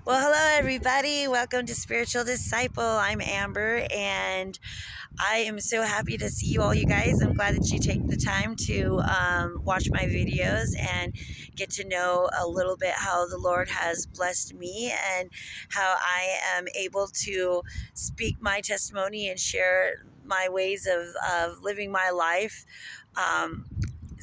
Well, hello, everybody. Welcome to Spiritual Disciple. I'm Amber, and I am so happy to see you all, you guys. I'm glad that you take the time to watch my videos and get to know a little bit how the Lord has blessed me and how I am able to speak my testimony and share my ways of living my life. Um,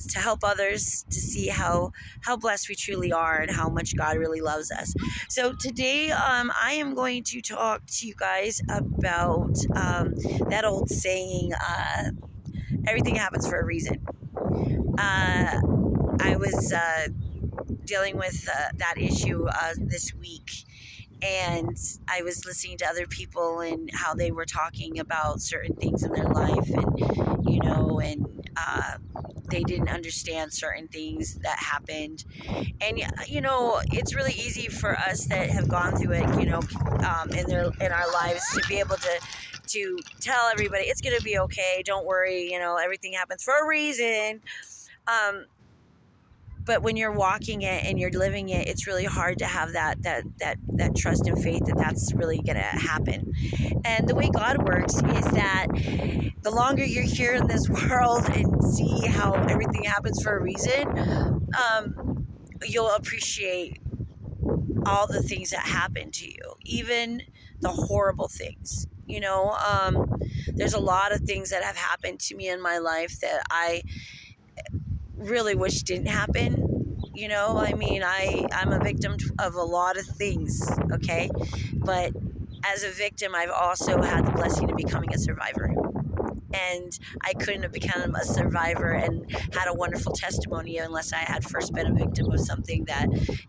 to help others to see how blessed we truly are and how much God really loves us. So today, I am going to talk to you guys about that old saying, "Everything happens for a reason." I was dealing with that issue this week, and I was listening to other people and how they were talking about certain things in their life, and they didn't understand certain things that happened. And it's really easy for us that have gone through it, in our lives, to be able to tell everybody it's going to be okay, don't worry, everything happens for a reason. But when you're walking it and you're living it, it's really hard to have that trust and faith that that's really going to happen. And the way God works is that the longer you're here in this world and see how everything happens for a reason, you'll appreciate all the things that happen to you, even the horrible things. There's a lot of things that have happened to me in my life that I really wish didn't happen. I'm a victim of a lot of things, okay? But as a victim, I've also had the blessing of becoming a survivor. And I couldn't have become a survivor and had a wonderful testimony unless I had first been a victim of something that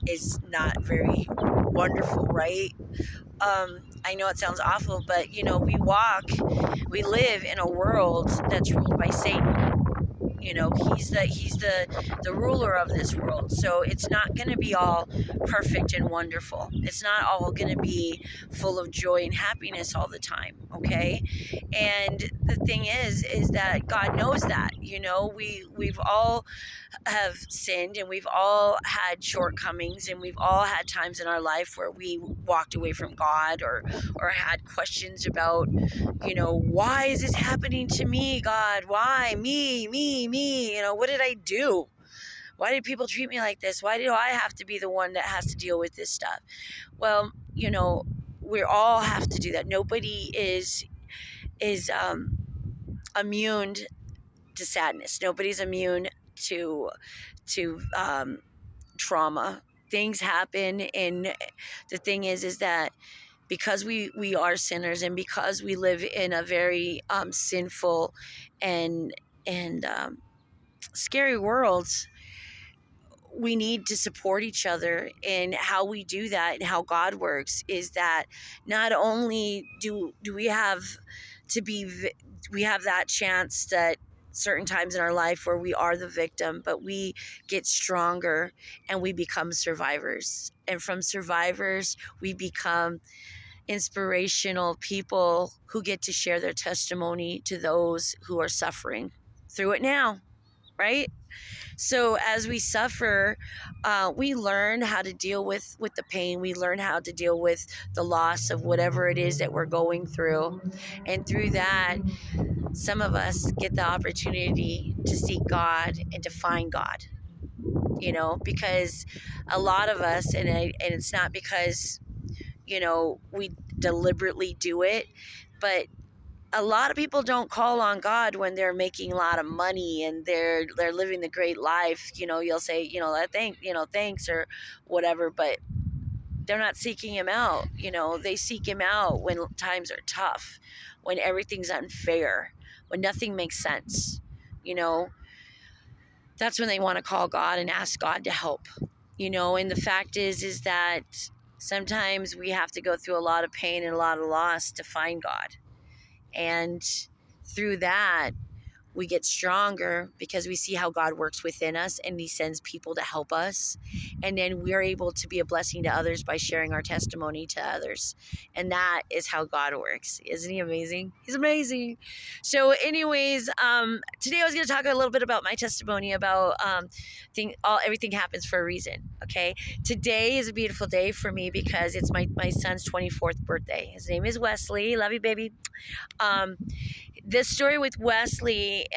is not very wonderful, right? I know it sounds awful, but we live in a world that's ruled by Satan. He's the ruler of this world, so it's not going to be all perfect and wonderful. It's not all going to be full of joy and happiness all the time, okay? And the thing is that God knows that. We've all have sinned, and we've all had shortcomings, and we've all had times in our life where we walked away from God, or had questions about, why is this happening to me, God? Why me? What did I do? Why did people treat me like this? Why do I have to be the one that has to deal with this stuff? Well, we all have to do that. Nobody is immune to sadness. Nobody's immune to trauma. Things happen, and the thing is that because we are sinners, and because we live in a very sinful and scary world, we need to support each other. And how we do that and how God works is that not only do we have to be we have that chance that certain times in our life where we are the victim, but we get stronger and we become survivors. And from survivors, we become inspirational people who get to share their testimony to those who are suffering through it now, right? So as we suffer, we learn how to deal with the pain. We learn how to deal with the loss of whatever it is that we're going through. And through that, some of us get the opportunity to seek God and to find God, because a lot of us, and it's not because, we deliberately do it, but a lot of people don't call on God when they're making a lot of money and they're living the great life. You'll say, thanks or whatever, but they're not seeking him out. They seek him out when times are tough, when everything's unfair, when nothing makes sense. That's when they want to call God and ask God to help. And the fact is that sometimes we have to go through a lot of pain and a lot of loss to find God. And through that, we get stronger because we see how God works within us and he sends people to help us. And then we're able to be a blessing to others by sharing our testimony to others. And that is how God works. Isn't he amazing? He's amazing. So anyways, today I was going to talk a little bit about my testimony about everything happens for a reason. Okay. Today is a beautiful day for me because it's my son's 24th birthday. His name is Wesley. Love you, baby. This story with Wesley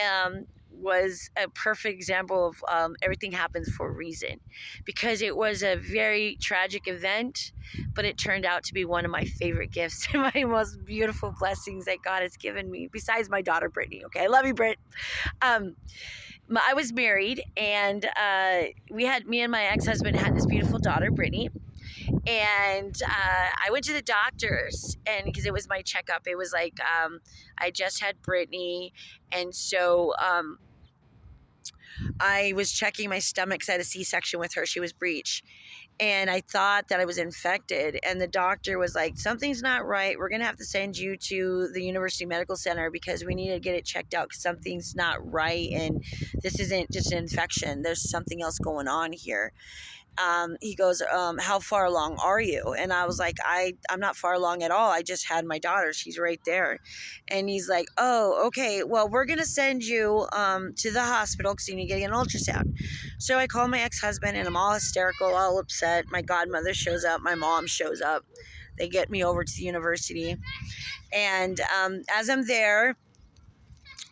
was a perfect example of everything happens for a reason, because it was a very tragic event, but it turned out to be one of my favorite gifts and my most beautiful blessings that God has given me, besides my daughter Brittany. Okay, I love you, Britt. I was married, and me and my ex-husband had this beautiful daughter, Brittany. And I went to the doctors, and because it was my checkup, it was like I just had Brittany, and so I was checking my stomach because I had a C-section with her. She was breech, and I thought that I was infected, and the doctor was like, something's not right. We're gonna have to send you to the University Medical Center because we need to get it checked out because something's not right, and this isn't just an infection. There's something else going on here. He goes, how far along are you? And I was like, I'm not far along at all. I just had my daughter. She's right there. And he's like, oh, okay. Well, we're going to send you to the hospital because you need to get an ultrasound. So I call my ex-husband, and I'm all hysterical, all upset. My godmother shows up. My mom shows up. They get me over to the university. And as I'm there,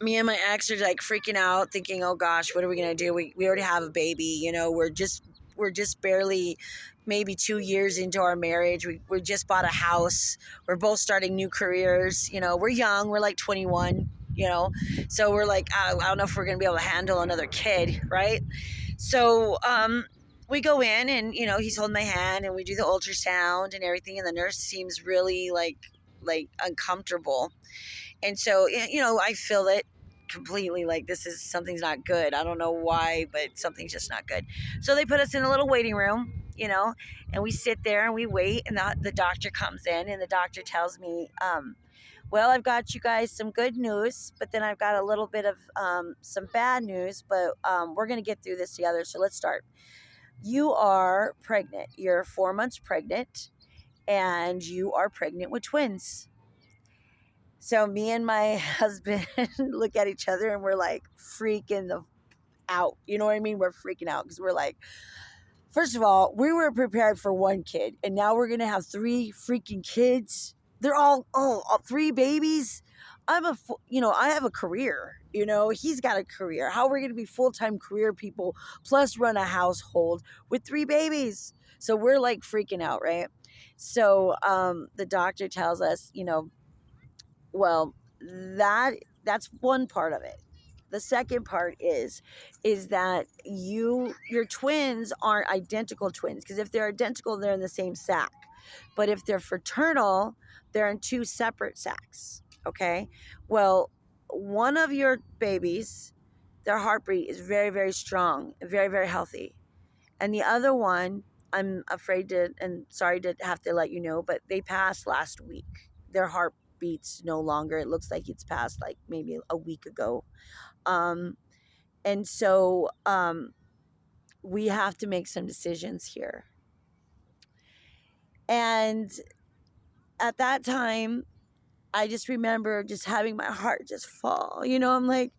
me and my ex are like freaking out, thinking, oh gosh, what are we going to do? We already have a baby. You know, we're just barely maybe 2 years into our marriage. We just bought a house. We're both starting new careers. You know, we're young. We're like 21, you know. So we're like, I don't know if we're going to be able to handle another kid, right? So we go in, and, you know, he's holding my hand, and we do the ultrasound and everything. And the nurse seems really like uncomfortable. And so, you know, I feel it completely, like something's not good. I don't know why, but something's just not good. So they put us in a little waiting room, you know, and we sit there and we wait, and the doctor comes in, and the doctor tells me, well, I've got you guys some good news, but then I've got a little bit of some bad news, but we're going to get through this together. So let's start. You are pregnant. You're 4 months pregnant, and you are pregnant with twins. So me and my husband look at each other, and we're like freaking out. You know what I mean? We're freaking out because we're like, first of all, we were prepared for one kid, and now we're going to have 3 freaking kids. They're all 3 babies. I have a career. You know, he's got a career. How are we going to be full-time career people plus run a household with 3 babies? So we're like freaking out, right? So the doctor tells us, you know, well, that's one part of it. The second part is that your twins aren't identical twins, because if they're identical, they're in the same sac. But if they're fraternal, they're in 2 separate sacs. Okay? Well, one of your babies, their heartbeat is very, very strong, very, very healthy. And the other one, I'm afraid to and sorry to have to let you know, but they passed last week. Their heart beats no longer. It looks like it's passed like maybe a week ago. And so we have to make some decisions here. And at that time, I just remember just having my heart just fall. You know, I'm like,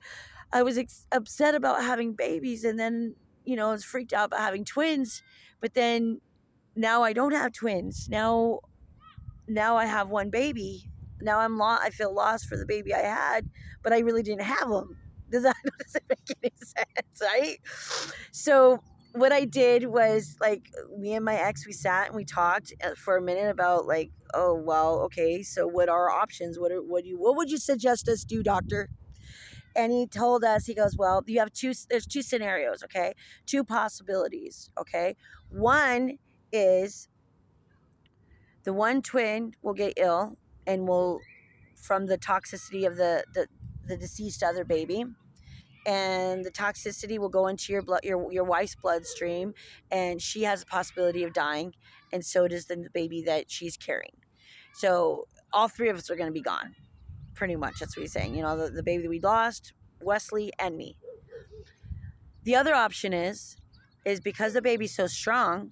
I was upset about having babies, and then, you know, I was freaked out about having twins. But then now I don't have twins. Now I have one baby. Now I feel lost for the baby I had, but I really didn't have them. Does that doesn't make any sense, right? So what I did was, like, me and my ex, we sat and we talked for a minute about, like, oh well, okay, so what are our options? What would you suggest us do, doctor? And he told us, he goes, well, there's 2 scenarios, okay? 2 possibilities, okay? One is the one twin will get ill and will, from the toxicity of the deceased other baby, and the toxicity will go into your blood, your wife's bloodstream, and she has a possibility of dying, and so does the baby that she's carrying. So all 3 of us are going to be gone, pretty much. That's what he's saying. You know, the baby that we lost, Wesley and me. The other option is because the baby's so strong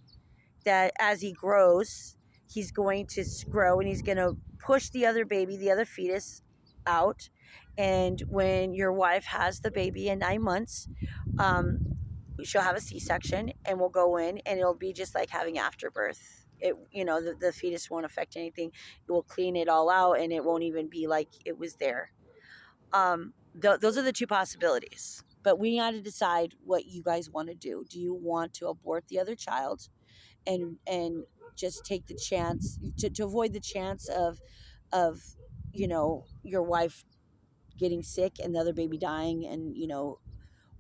that as he grows, he's going to grow and he's going to push the other baby, the other fetus out. And when your wife has the baby in 9 months, um, she'll have a C-section and we'll go in and it'll be just like having afterbirth. It, the fetus won't affect anything. It will clean it all out and it won't even be like it was there. Those are the two possibilities. But we got to decide what you guys want to do. Do you want to abort the other child and just take the chance to avoid the chance of your wife getting sick and the other baby dying, and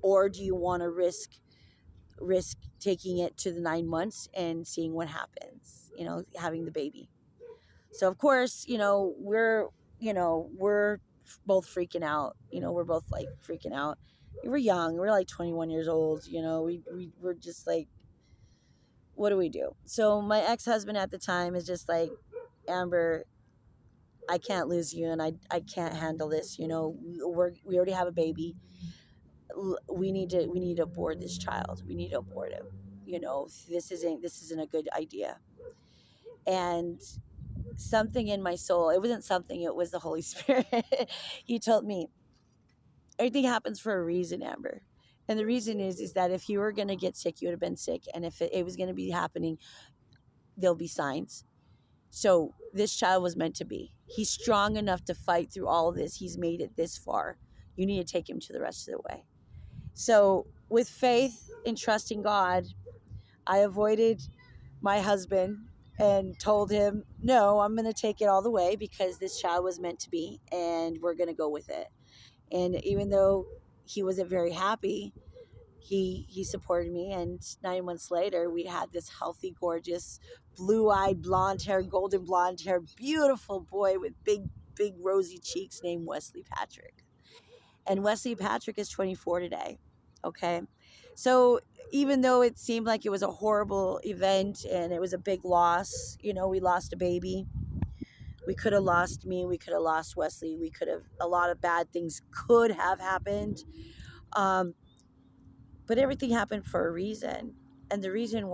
or do you want to risk taking it to the 9 months and seeing what happens, having the baby? So of course, we're both freaking out. We're both like freaking out. We're young. We're like 21 years old. We're just like, what do we do? So my ex-husband at the time is just like, Amber, I can't lose you, and I can't handle this. We already have a baby. We need to abort this child. We need to abort him. This isn't a good idea. And something in my soul, it wasn't something, it was the Holy Spirit. He told me, everything happens for a reason, Amber. And the reason is that if you were going to get sick, you would have been sick. And if it was going to be happening, there'll be signs. So this child was meant to be. He's strong enough to fight through all of this. He's made it this far. You need to take him to the rest of the way. So with faith and trusting God, I avoided my husband and told him, no, I'm going to take it all the way because this child was meant to be and we're going to go with it. And even though he wasn't very happy, he supported me, and 9 months later we had this healthy, gorgeous, blue-eyed, blonde hair, golden blonde hair, beautiful boy with big rosy cheeks named Wesley Patrick. And Wesley Patrick is 24 today. Okay. So even though it seemed like it was a horrible event and it was a big loss, we lost a baby. We could have lost me. We could have lost Wesley. A lot of bad things could have happened. Um, but everything happened for a reason. And the reason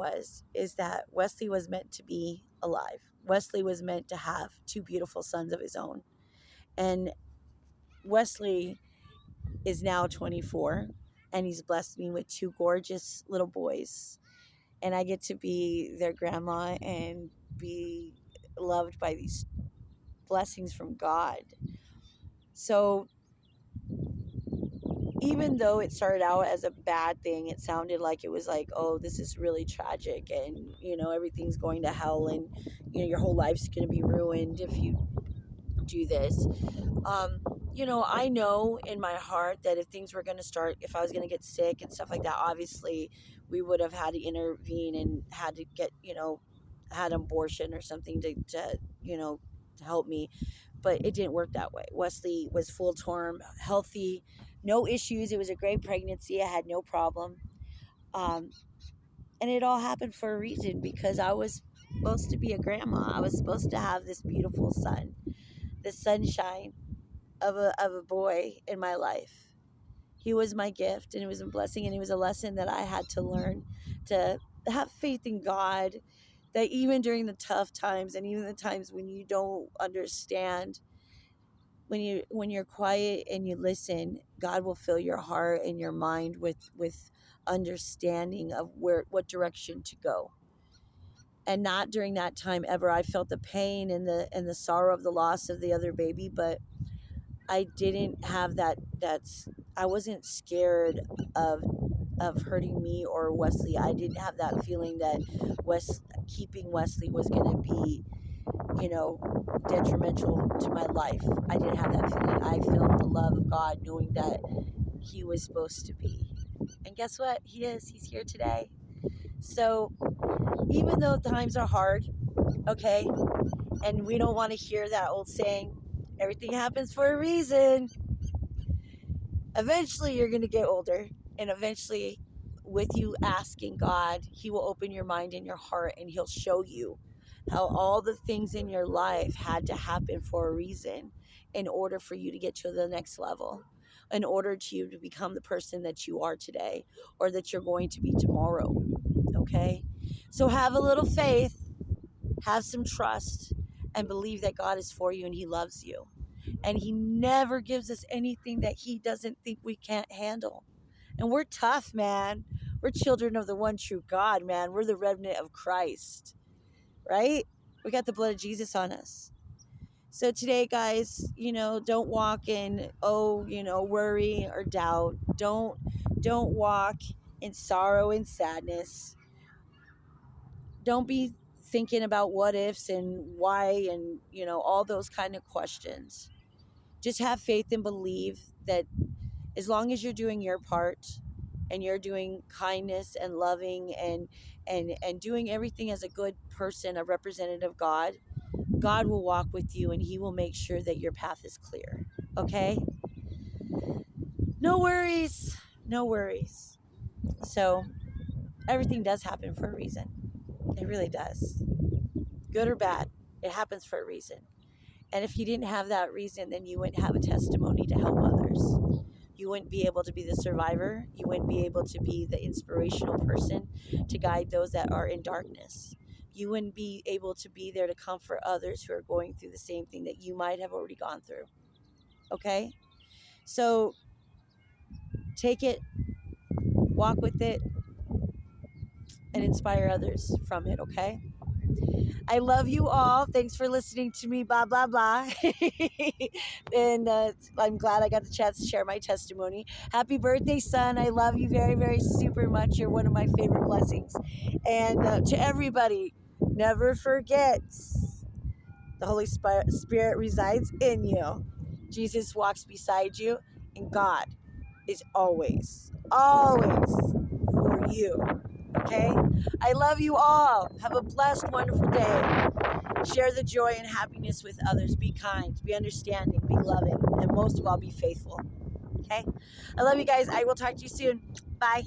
is that Wesley was meant to be alive. Wesley was meant to have two beautiful sons of his own. And Wesley is now 24 and he's blessed me with two gorgeous little boys. And I get to be their grandma and be loved by these blessings from God. So even though it started out as a bad thing, it sounded like it was like, oh, this is really tragic and, everything's going to hell and, your whole life's going to be ruined if you do this. I know in my heart that if things were going to start, if I was going to get sick and stuff like that, obviously we would have had to intervene and had to get, had an abortion or something to help me. But it didn't work that way. Wesley was full term, healthy, no issues. It was a great pregnancy. I had no problem. Um, and it all happened for a reason because I was supposed to be a grandma. I was supposed to have this beautiful son, the sunshine of a boy in my life. He was my gift and it was a blessing and it was a lesson that I had to learn to have faith in God, that even during the tough times and even the times when you don't understand, when you're quiet and you listen, God will fill your heart and your mind with understanding of what direction to go. And not during that time ever I felt the pain and the sorrow of the loss of the other baby, but I didn't have that's I wasn't scared of hurting me or Wesley. I didn't have that feeling that keeping Wesley was going to be, detrimental to my life. I didn't have that feeling. I felt the love of God knowing that he was supposed to be. And guess what? He is. He's here today. So even though times are hard, okay, and we don't want to hear that old saying, everything happens for a reason. Eventually you're going to get older, and eventually with you asking God, he will open your mind and your heart and he'll show you how all the things in your life had to happen for a reason in order for you to get to the next level. in order to you to become the person that you are today or that you're going to be tomorrow. Okay? So have a little faith, have some trust, and believe that God is for you and He loves you. And He never gives us anything that He doesn't think we can't handle. And we're tough, man. We're children of the one true God, man. We're the remnant of Christ, right? We got the blood of Jesus on us. So today, guys, don't walk in, worry or doubt. Don't walk in sorrow and sadness. Don't be thinking about what ifs and why and, all those kind of questions. Just have faith and believe that as long as you're doing your part and you're doing kindness and loving and doing everything as a good person, a representative of God, God will walk with you and He will make sure that your path is clear. Okay? No worries. No worries. So everything does happen for a reason. It really does. Good or bad, it happens for a reason. And if you didn't have that reason, then you wouldn't have a testimony to help others. You wouldn't be able to be the survivor. You wouldn't be able to be the inspirational person to guide those that are in darkness. You wouldn't be able to be there to comfort others who are going through the same thing that you might have already gone through. Okay? So take it, walk with it, and inspire others from it. Okay? I love you all. Thanks for listening to me, blah, blah, blah. And I'm glad I got the chance to share my testimony. Happy birthday, son. I love you very, very super much. You're one of my favorite blessings. And to everybody, never forget the Holy Spirit resides in you. Jesus walks beside you, and God is always, always for you. Okay? I love you all. Have a blessed, wonderful day. Share the joy and happiness with others. Be kind, be understanding, be loving, and most of all, be faithful. Okay? I love you guys. I will talk to you soon. Bye.